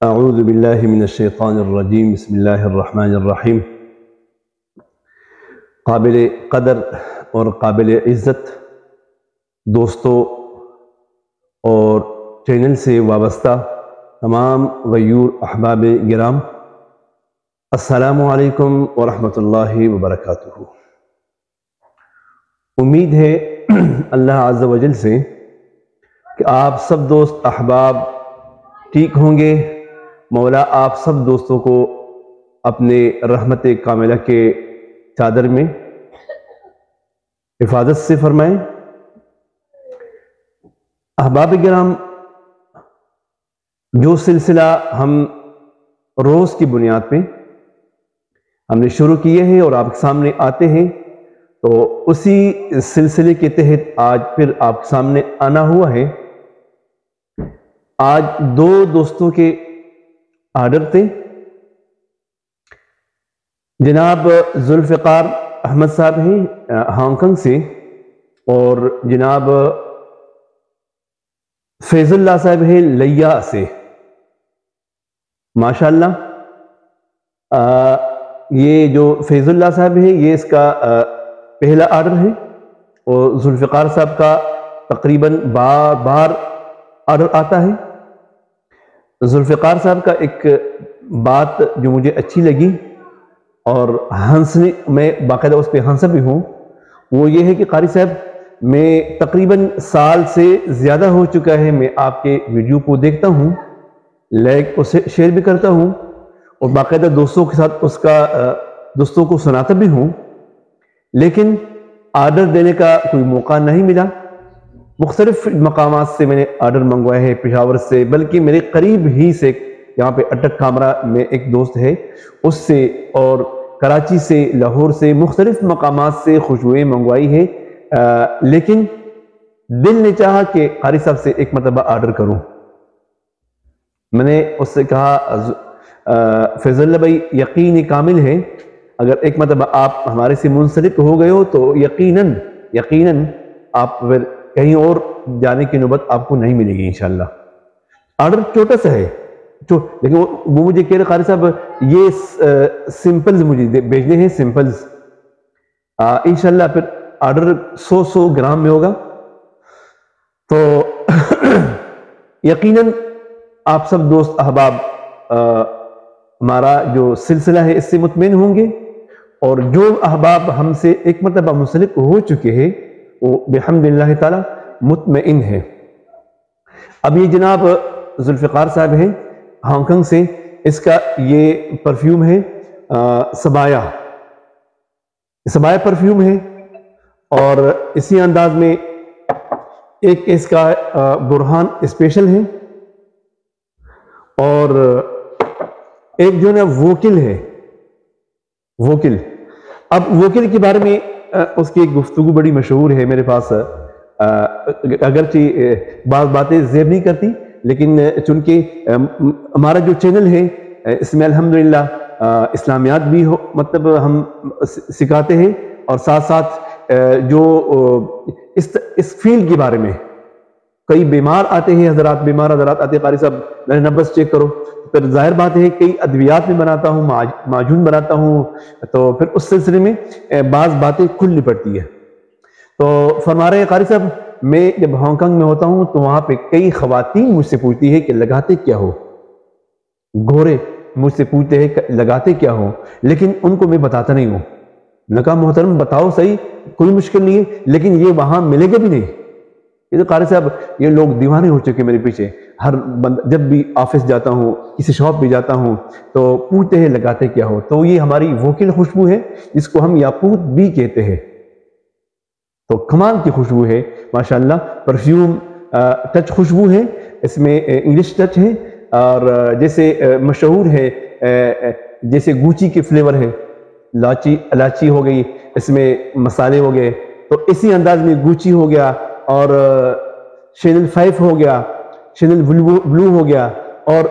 اعوذ باللہ من الشیطان الرجیم بسم اللہ الرحمن الرحیم۔ قابل قدر اور قابل عزت دوستوں اور چینل سے وابستہ تمام غیور احباب گرام، السلام علیکم ورحمۃ اللہ وبرکاتہ۔ امید ہے اللہ عز و جل سے کہ آپ سب دوست احباب ٹھیک ہوں گے۔ مولا آپ سب دوستوں کو اپنے رحمت کاملہ کے چادر میں حفاظت سے فرمائیں۔ احباب گرام، جو سلسلہ ہم روز کی بنیاد پہ ہم نے شروع کیے ہیں اور آپ کے سامنے آتے ہیں، تو اسی سلسلے کے تحت آج پھر آپ کے سامنے آنا ہوا ہے۔ آج دو دوستوں کے آرڈر تھے، جناب ذوالفقار احمد صاحب ہیں ہانگ کانگ سے، اور جناب فیض اللہ صاحب ہیں لیا سے۔ ماشاءاللہ یہ جو فیض اللہ صاحب ہیں یہ اس کا پہلا آرڈر ہے، اور ذوالفقار صاحب کا تقریباً بار آرڈر آتا ہے۔ ذوالفقار صاحب کا ایک بات جو مجھے اچھی لگی اور ہنسنے میں باقاعدہ اس پہ ہنسا بھی ہوں، وہ یہ ہے کہ قاری صاحب میں تقریباً سال سے زیادہ ہو چکا ہے میں آپ کے ویڈیو کو دیکھتا ہوں، لائک اسے شیئر بھی کرتا ہوں، اور باقاعدہ دوستوں کے ساتھ اس کا دوستوں کو سناتا بھی ہوں، لیکن آرڈر دینے کا کوئی موقع نہیں ملا۔ مختلف مقامات سے میں نے آرڈر منگوائے ہیں، پشاور سے، بلکہ میرے قریب ہی سے یہاں پہ اٹک کامرہ میں ایک دوست ہے اس سے، اور کراچی سے، لاہور سے، مختلف مقامات سے خوشبوئیں منگوائی ہیں، لیکن دل نے چاہا کہ قاری صاحب سے ایک مرتبہ آرڈر کروں۔ میں نے اس سے کہا فیض اللہ بھائی یقین کامل ہے، اگر ایک مرتبہ آپ ہمارے سے منسلک ہو گئے ہو تو یقیناً آپ پھر کہیں اور جانے کی نوبت آپ کو نہیں ملے گی انشاءاللہ۔ آرڈر چھوٹا سا ہے، لیکن وہ مجھے کہہ رہے قاری صاحب یہ سمپلز مجھے بھیجنے ہیں، سمپلز انشاءاللہ پھر آرڈر 100 گرام میں ہوگا، تو یقیناً آپ سب دوست احباب ہمارا جو سلسلہ ہے اس سے مطمئن ہوں گے، اور جو احباب ہم سے ایک مرتبہ منسلک ہو چکے ہیں وہ بحمد اللہ تعالی مطمئن ہے۔ اب یہ جناب ذوالفقار صاحب ہیں ہانگ کانگ سے، اس کا یہ پرفیوم ہے سبایا پرفیوم ہے، اور اسی انداز میں ایک اس کا برہان اسپیشل ہے، اور ایک جو ہے نا ووکل ہے، ووکل۔ اب ووکل کے بارے میں اس کی ایک گفتگو بڑی مشہور ہے میرے پاس، اگرچہ بعض باتیں زیب نہیں کرتی، لیکن چونکہ ہمارا جو چینل ہے اس میں الحمدللہ اسلامیات بھی مطلب ہم سکھاتے ہیں، اور ساتھ ساتھ جو اس فیلڈ کے بارے میں کئی بیمار آتے ہیں، بیمار حضرات آتے ہیں، قاری صاحب میرے نمبرز چیک کرو، پھر ظاہر بات ہے کئی ادویات میں بناتا ہوں، معجون بناتا ہوں، تو پھر اس سلسلے میں بعض باتیں کھلنی پڑتی ہے۔ تو فرما رہے ہیں قاری صاحب میں جب ہانگ کانگ میں ہوتا ہوں تو وہاں پہ کئی خواتین مجھ سے پوچھتی ہے کہ لگاتے کیا ہو، گورے مجھ سے پوچھتے ہیں کہ لگاتے کیا ہو، لیکن ان کو میں بتاتا نہیں ہوں۔ میں کہا محترم بتاؤ صحیح، کوئی مشکل نہیں ہے، لیکن یہ وہاں ملے گا بھی نہیں۔ یہ تو قاری صاحب یہ لوگ دیوانے ہو چکے میرے پیچھے، ہر بندہ جب بھی آفس جاتا ہوں، کسی شاپ بھی جاتا ہوں تو پوچھتے ہیں لگاتے کیا ہو۔ تو یہ ہماری ووکل خوشبو ہے جس کو ہم یاقوت بھی کہتے ہیں، تو کمال کی خوشبو ہے ماشاءاللہ، پرفیوم ٹچ خوشبو ہے، اس میں انگلش ٹچ ہے، اور جیسے مشہور ہے جیسے گوچی کے فلیور ہے، الائچی ہو گئی، اس میں مسالے ہو گئے، تو اسی انداز میں گوچی ہو گیا، اور شینل 5 ہو گیا، شینل بلو ہو گیا، اور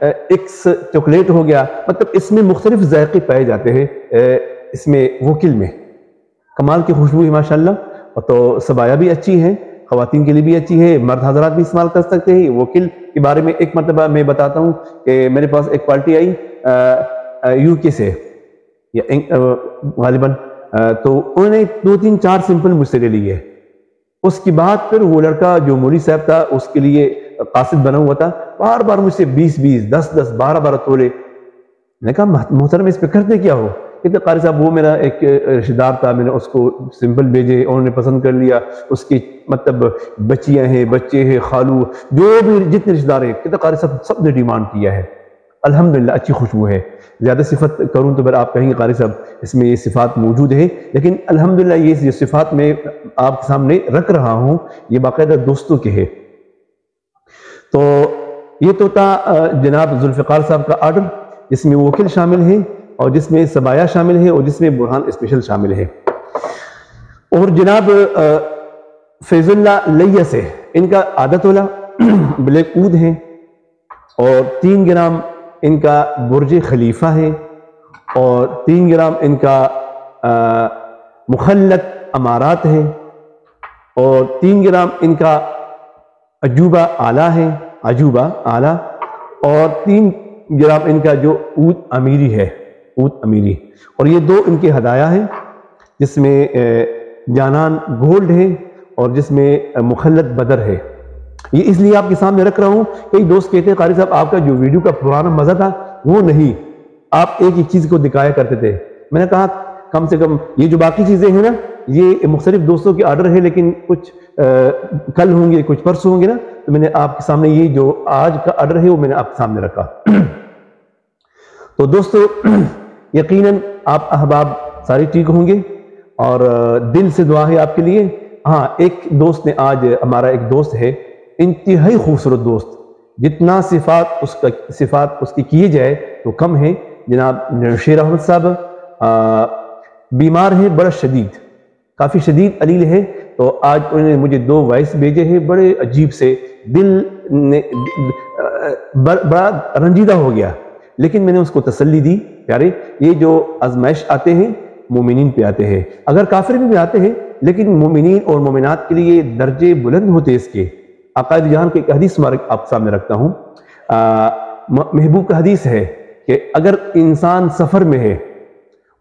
ایکس چاکلیٹ ہو گیا، مطلب اس میں مختلف ذائقے پائے جاتے ہیں اس میں ووکل میں، کمال کی خوشبو ہے ماشاءاللہ۔ اور تو سبایا بھی اچھی ہے، خواتین کے لیے بھی اچھی ہے، مرد حضرات بھی استعمال کر سکتے ہیں۔ وکیل کے بارے میں ایک مرتبہ میں بتاتا ہوں کہ میرے پاس ایک پارٹی آئی یو کے سے یا غالباً، تو انہوں نے 2-3-4 سمپل مجھ سے لے لی ہے۔ اس کے بعد پھر وہ لڑکا جو مولوی صاحب تھا اس کے لیے قاصد بنا ہوا تھا، بار بار مجھ سے 20-20 10-10 12-12 تولے۔ میں نے کہا محترم اس پہ کرتے کیا ہو؟ کہتے قاری صاحب وہ میرا ایک رشتہ دار تھا، میں نے اس کو سمپل بھیجے، انہوں نے پسند کر لیا، اس کی مطلب بچیاں ہیں، بچے ہیں، خالو جو بھی جتنے رشتہ دار ہیں، کہتے قاری صاحب سب نے ڈیمانڈ کیا ہے۔ الحمدللہ اچھی خوشبو ہے۔ زیادہ صفت کروں تو پھر آپ کہیں گے قاری صاحب اس میں یہ صفات موجود ہیں، لیکن الحمدللہ یہ صفات میں آپ کے سامنے رکھ رہا ہوں، یہ باقاعدہ دوستوں کے ہے۔ تو یہ تو تھا جناب ذوالفقار صاحب کا آرڈر، جس میں وکیل شامل ہیں اور جس میں سبایا شامل ہے اور جس میں برہان اسپیشل شامل ہے۔ اور جناب فیض اللہ لیہ سے ان کا آدھا تولہ بلیک اود ہیں اور 3 گرام ان کا برج خلیفہ ہے اور 3 گرام ان کا مخلط امارات ہے اور 3 گرام ان کا عجوبہ آلہ ہے، عجوبہ آلہ، اور 3 گرام ان کا جو اود امیری ہے، اود امیری، اور یہ 2 ان کے ہدایہ ہیں، جس میں جانان گولڈ ہے اور جس میں مخلط بدر ہے۔ یہ اس لیے آپ کے سامنے رکھ رہا ہوں، کئی دوست کہتے ہیں قاری صاحب آپ کا جو ویڈیو کا پرانا مزہ تھا وہ نہیں، آپ ایک ہی چیز کو دکھایا کرتے تھے۔ میں نے کہا کم سے کم یہ جو باقی چیزیں ہیں نا، یہ مختلف دوستوں کے آرڈر ہے، لیکن کچھ کل ہوں گے، کچھ پرسوں ہوں گے نا، تو میں نے آپ کے سامنے یہ جو آج کا آرڈر ہے وہ میں نے آپ کے سامنے رکھا۔ تو دوستو یقیناً آپ احباب سارے ٹھیک ہوں گے اور دل سے دعا ہے آپ کے لیے۔ ہاں ایک دوست نے آج، ہمارا ایک دوست ہے انتہائی خوبصورت دوست، جتنا صفات اس کی کیے جائے تو کم ہے، جناب نوشیر احمد صاحب بیمار ہیں بڑا شدید، کافی شدید علیل ہے، تو آج انہوں نے مجھے 2 وائس بھیجے ہیں، بڑے عجیب سے، دل نے بڑا رنجیدہ ہو گیا، لیکن میں نے اس کو تسلی دی، پیارے یہ جو آزمائش آتے ہیں مومنین پہ آتے ہیں، اگر کافر بھی آتے ہیں لیکن مومنین اور مومنات کے لیے درجے بلند ہوتے اس کے۔ آقا جہان کی ایک حدیث مبارک آپ سامنے رکھتا ہوں، محبوب کا حدیث ہے کہ اگر انسان سفر میں ہے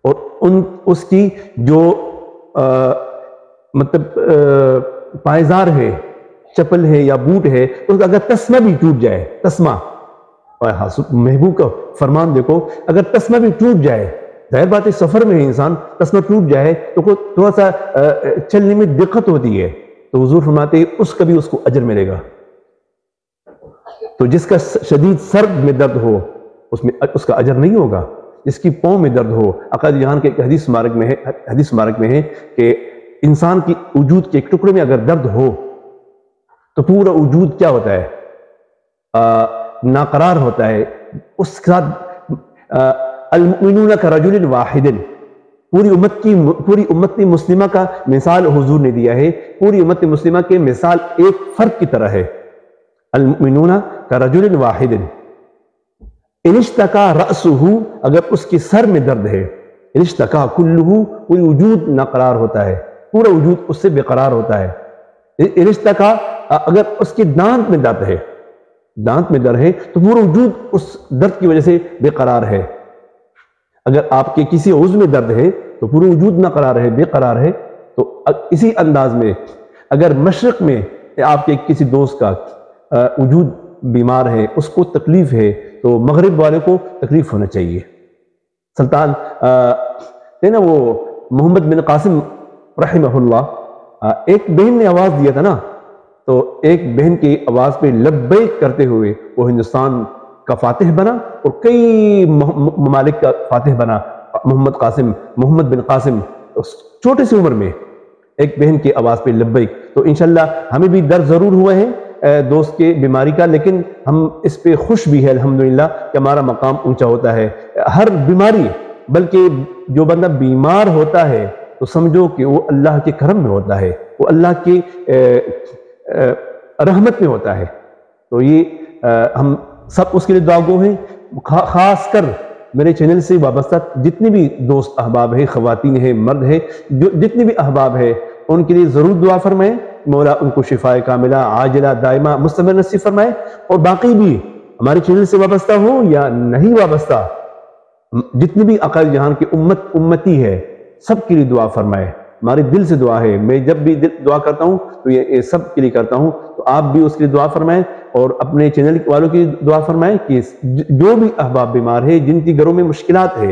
اور اس کی جو مطلب پائزار ہے، چپل ہے یا بوٹ ہے، اس کا اگر تسمہ بھی ٹوٹ جائے، تسمہ، محبوب کا فرمان دیکھو، اگر تسمہ بھی ٹوٹ جائے، ظاہر بات ہے سفر میں انسان تسمہ ٹوٹ جائے تو تھوڑا سا چلنے میں دقت ہوتی ہے، تو حضور فرماتے ہیں اس کا بھی اس کو اجر ملے گا۔ تو جس کا شدید سر میں درد ہو اس کا اجر نہیں ہوگا، جس کی پاؤں میں درد ہو۔ آقا جہان کے ایک حدیث مبارک میں ہے کہ انسان کی وجود کے ایک ٹکڑے میں اگر درد ہو تو پورا وجود کیا ہوتا ہے؟ ناقرار ہوتا ہے۔ اس کے ساتھ المؤمنون کرجل واحد، پوری امت مسلمہ کا مثال حضور نے دیا ہے، پوری امت مسلمہ کے مثال ایک فرد کی طرح ہے۔ المؤمنون کرجل واحد ان اشتکا رأسہ، اگر اس کے سر میں درد ہے، ان اشتکا کلہ، پوری وجود ناقرار ہوتا ہے، پورا وجود اس سے بے قرار ہوتا ہے۔ ان اشتکا، اگر اس کے دانت میں درد ہے، دانت میں درد ہے تو پورا وجود اس درد کی وجہ سے بے قرار ہے۔ اگر آپ کے کسی عضو میں درد ہے تو پورا وجود ناقرار ہے، بے قرار ہے۔ تو اسی انداز میں اگر مشرق میں آپ کے کسی دوست کا وجود بیمار ہے، اس کو تکلیف ہے، تو مغرب والے کو تکلیف ہونا چاہیے۔ سلطان نا وہ محمد بن قاسم رحمہ اللہ، ایک بہن نے آواز دیا تھا نا، تو ایک بہن کی آواز پہ لبیک کرتے ہوئے وہ ہندوستان کا فاتح بنا اور کئی ممالک کا فاتح بنا۔ محمد بن قاسم چھوٹے سی عمر میں ایک بہن کی آواز پہ لبیک۔ تو انشاءاللہ ہمیں بھی درد ضرور ہوا ہے دوست کے بیماری کا، لیکن ہم اس پہ خوش بھی ہے الحمدللہ کہ ہمارا مقام اونچا ہوتا ہے۔ ہر بیماری، بلکہ جو بندہ بیمار ہوتا ہے تو سمجھو کہ وہ اللہ کے کرم میں ہوتا ہے، وہ اللہ کی رحمت میں ہوتا ہے۔ تو یہ ہم سب اس کے لیے دعا گو ہیں، خاص کر میرے چینل سے وابستہ جتنے بھی دوست احباب ہیں، خواتین ہیں، مرد ہیں، جتنے بھی احباب ہیں، ان کے لیے ضرور دعا فرمائیں مولا ان کو شفائے کاملہ عاجلہ دائمہ مستمر نصیب فرمائے، اور باقی بھی ہمارے چینل سے وابستہ ہوں یا نہیں وابستہ جتنی بھی عقائد جہان کی امتی ہے سب کے لیے دعا فرمائے۔ ہمارے دل سے دعا ہے، میں جب بھی دعا کرتا ہوں تو یہ سب کے لیے کرتا ہوں، تو آپ بھی اس کے لیے دعا فرمائیں اور اپنے چینل والوں کی دعا فرمائیں کہ جو بھی احباب بیمار ہے، جن کی گھروں میں مشکلات ہے،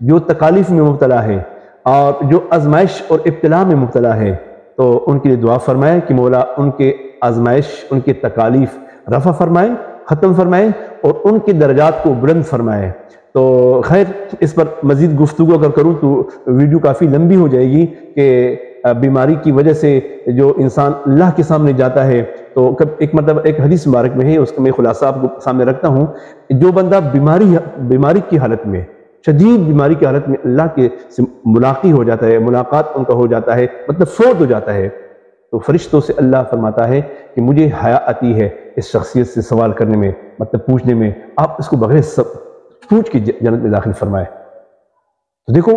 جو تکالیف میں مبتلا ہے اور جو آزمائش اور ابتلا میں مبتلا ہے، تو ان کے لیے دعا فرمائیں کہ مولا ان کے آزمائش، ان کے تکالیف رفع فرمائے، ختم فرمائے اور ان کے درجات کو بلند فرمائے۔ تو خیر اس پر مزید گفتگو اگر کروں تو ویڈیو کافی لمبی ہو جائے گی کہ بیماری کی وجہ سے جو انسان اللہ کے سامنے جاتا ہے، تو ایک مرتبہ ایک حدیث مبارک میں ہے، اس کا میں خلاصہ آپ کو سامنے رکھتا ہوں۔ جو بندہ بیماری کی حالت میں، شدید بیماری کی حالت میں اللہ کے سے ملاقات ہو جاتا ہے، ملاقات ان کا ہو جاتا ہے، مطلب فوت ہو جاتا ہے، تو فرشتوں سے اللہ فرماتا ہے کہ مجھے حیا آتی ہے اس شخصیت سے سوال کرنے میں، مطلب پوچھنے میں، آپ اس کو بغیر پوچھ کے جنت میں داخل فرمائے۔ تو دیکھو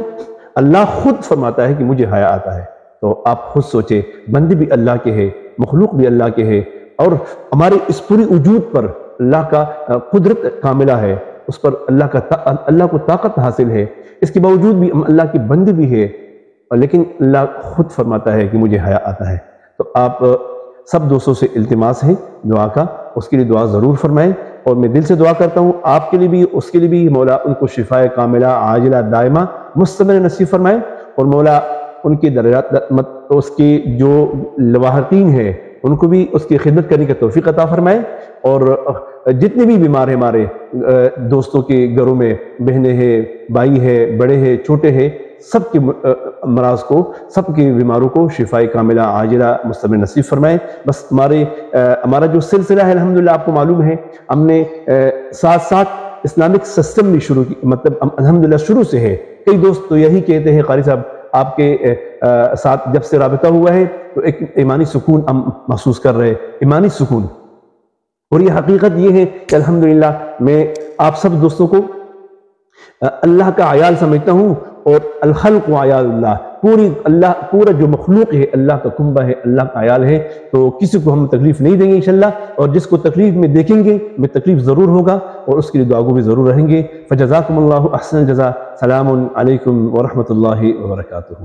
اللہ خود فرماتا ہے کہ مجھے حیا آتا ہے، تو آپ خود سوچے بندے بھی اللہ کے ہیں، مخلوق بھی اللہ کے ہیں، اور ہمارے اس پوری وجود پر اللہ کا قدرت کاملہ ہے، اس پر اللہ کو طاقت حاصل ہے، اس کے باوجود بھی ہم اللہ کے بندے بھی ہیں، لیکن اللہ خود فرماتا ہے کہ مجھے حیا آتا ہے۔ تو آپ سب دوستوں سے التماس ہے دعا کا، اس کے لیے دعا ضرور فرمائیں، اور میں دل سے دعا کرتا ہوں آپ کے لیے بھی، اس کے لیے بھی، مولا ان کو شفائے کاملہ عاجلہ دائمہ مستمر نصیب فرمائے، اور مولا ان کے درجات، اس کے جو لواحقین ہیں ان کو بھی اس کی خدمت کرنے کا توفیق عطا فرمائے، اور جتنے بھی بیمار ہیں ہمارے دوستوں کے گھروں میں، بہنیں ہیں، بھائی ہیں، بڑے ہیں، چھوٹے ہیں، سب کے امراض کو، سب کے بیماروں کو شفائے کاملہ عاجلہ مستمر نصیب فرمائے۔ بس ہمارا جو سلسلہ ہے الحمدللہ آپ کو معلوم ہے، ہم نے ساتھ ساتھ اسلامک سسٹم بھی شروع کی، مطلب الحمدللہ شروع سے ہے۔ کئی دوست تو یہی کہتے ہیں قاری صاحب آپ کے ساتھ جب سے رابطہ ہوا ہے تو ایک ایمانی سکون ہم محسوس کر رہے ہیں، ایمانی سکون، اور یہ حقیقت یہ ہے کہ الحمدللہ میں آپ سب دوستوں کو اللہ کا عیال سمجھتا ہوں، اور الخلق عیال اللہ، پورا جو مخلوق ہے اللہ کا کنبہ ہے، اللہ کا عیال ہے، تو کسی کو ہم تکلیف نہیں دیں گے انشاءاللہ، اور جس کو تکلیف میں دیکھیں گے میں تکلیف ضرور ہوگا، اور اس کے لیے دعاگو بھی ضرور رہیں گے۔ فجزاکم اللہ احسن الجزا، سلام علیکم ورحمۃ اللہ وبرکاتہ۔